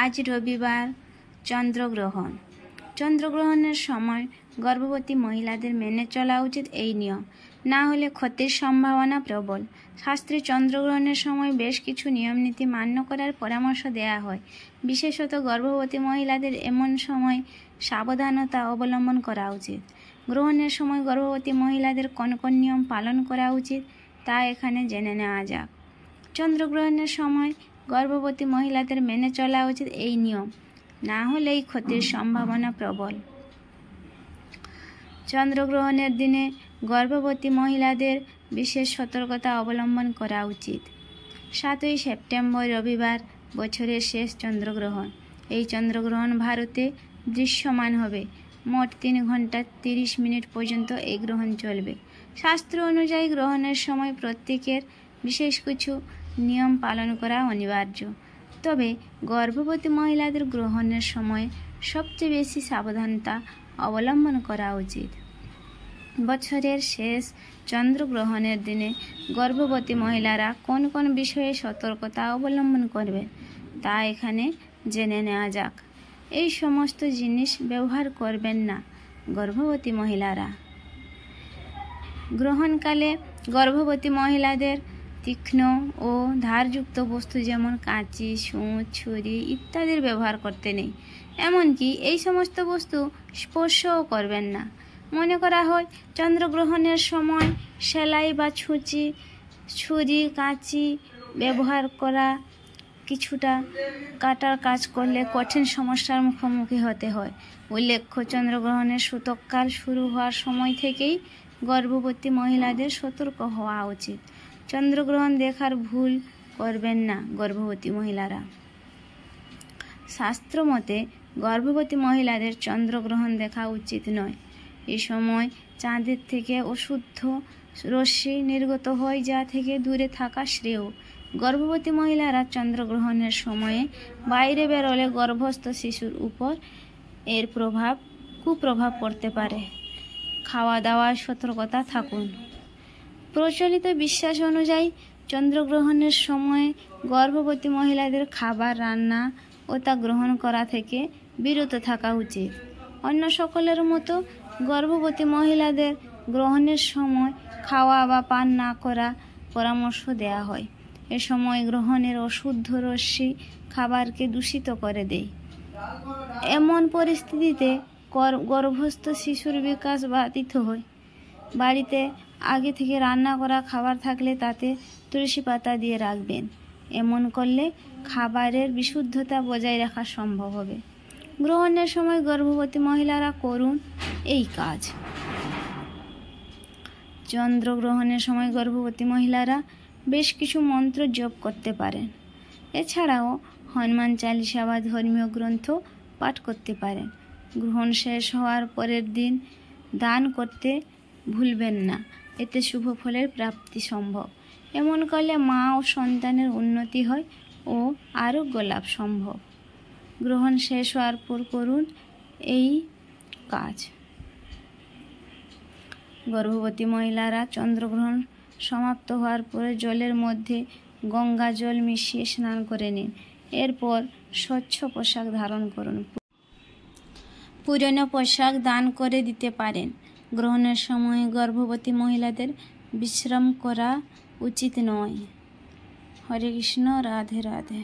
আজ রবিবার চন্দ্রগ্রহণ। চন্দ্রগ্রহণের সময় গর্ভবতী মহিলাদের মেনে চলা উচিত এই নিয়ম, না হলে ক্ষতির সম্ভাবনা প্রবল। শাস্ত্রে চন্দ্রগ্রহণের সময় বেশ কিছু নিয়মনীতি মান্য করার পরামর্শ দেয়া হয়। বিশেষত গর্ভবতী মহিলাদের এমন সময় সাবধানতা অবলম্বন করা উচিত। গ্রহণের সময় গর্ভবতী মহিলাদের কোন কোন নিয়ম পালন করা উচিত তা এখানে জেনে নেওয়া যাক। চন্দ্রগ্রহণের সময় গর্ভবতী মহিলাদের মেনে চলা উচিত এই নিয়ম, না হলেই ক্ষতির সম্ভাবনা প্রবল। চন্দ্রগ্রহণের দিনে গর্ভবতী মহিলাদের বিশেষ সতর্কতা অবলম্বন করা উচিত। 7ই সেপ্টেম্বর রবিবার বছরের শেষ চন্দ্রগ্রহণ। এই চন্দ্রগ্রহণ ভারতে দৃশ্যমান হবে। মোট 3 ঘন্টা 30 মিনিট পর্যন্ত এই গ্রহণ চলবে। শাস্ত্র অনুযায়ী গ্রহণের সময় প্রত্যেকের বিশেষ কিছু নিয়ম পালন করা অনিবার্য। তবে গর্ভবতী মহিলাদের গ্রহণের সময় সবচেয়ে বেশি সাবধানতা অবলম্বন করা উচিত। বছরের শেষ চন্দ্রগ্রহণের দিনে গর্ভবতী মহিলারা কোন কোন বিষয়ে সতর্কতা অবলম্বন করবে তা এখানে জেনে নেওয়া যাক। এই সমস্ত জিনিস ব্যবহার করবেন না গর্ভবতী মহিলারা। গ্রহণকালে গর্ভবতী মহিলাদের তীক্ষ্ণ ও ধারযুক্ত বস্তু যেমন কাঁচি, সূচ, ছুরি ইত্যাদির ব্যবহার করতে নেই। এমনকি এই সমস্ত বস্তু স্পর্শও করবেন না। মনে করা হয় চন্দ্রগ্রহণের সময় সেলাই বা ছুরি, কাঁচি ব্যবহার করা কিছুটা কাটার কাজ করলে কঠিন সমস্যার মুখোমুখি হতে হয়। উল্লেখ্য, চন্দ্রগ্রহণের সূতককাল শুরু হওয়ার সময় থেকেই গর্ভবতী মহিলাদের সতর্ক হওয়া উচিত। চন্দ্রগ্রহণ দেখার ভুল করবেন না গর্ভবতী মহিলারা। শাস্ত্র মতে গর্ভবতী মহিলাদের চন্দ্রগ্রহণ দেখা উচিত নয়। এই সময় চাঁদের থেকে অশুদ্ধ রশ্মি নির্গত হয়, যা থেকে দূরে থাকা শ্রেয়। গর্ভবতী মহিলারা চন্দ্রগ্রহণের সময়ে বাইরে বেরোলে গর্ভস্থ শিশুর উপর এর কুপ্রভাব পড়তে পারে। খাওয়া দাওয়ায় সতর্কতা থাকুন। প্রচলিত বিশ্বাস অনুযায়ী চন্দ্রগ্রহণের সময় গর্ভবতী মহিলাদের খাবার রান্না ও তা গ্রহণ করা থেকে বিরত থাকা উচিত। অন্য সকলের মতো গর্ভবতী মহিলাদের গ্রহণের সময় খাওয়া বা পান না করা পরামর্শ দেয়া হয়। এ সময় গ্রহণের অশুদ্ধ রশ্মি খাবারকে দূষিত করে দেয়। এমন পরিস্থিতিতে গর্ভস্থ শিশুর বিকাশ বাধিত হয়। বাড়িতে আগে থেকে রান্না করা খাবার থাকলে তাতে তুলসী পাতা দিয়ে রাখবেন। এমন করলে খাবারের বিশুদ্ধতা বজায় রাখা সম্ভব হবে। গ্রহণের সময় গর্ভবতী মহিলারা করুন এই কাজ। চন্দ্রগ্রহণের সময় গর্ভবতী মহিলারা বেশ কিছু মন্ত্র জপ করতে পারেন। এছাড়াও হনুমান চালিসা বা ধর্মীয় গ্রন্থ পাঠ করতে পারেন। গ্রহণ শেষ হওয়ার পরের দিন দান করতে ভুলবেন না, এতে শুভ ফলের প্রাপ্তি সম্ভব। এমন করলে মা ও সন্তানের উন্নতি হয় ও আরোগ্য লাভ সম্ভব। গ্রহণ শেষ হওয়ার পর করুন এই কাজ। গর্ভবতী মহিলারা চন্দ্রগ্রহণ সমাপ্ত হওয়ার পরে জলের মধ্যে গঙ্গা জল মিশিয়ে স্নান করে নিন। এরপর স্বচ্ছ পোশাক ধারণ করুন। পুরনো পোশাক দান করে দিতে পারেন। গ্রহণের সময় গর্ভবতী মহিলাদের বিশ্রাম করা উচিত নয়। হরে কৃষ্ণ, রাধে রাধে।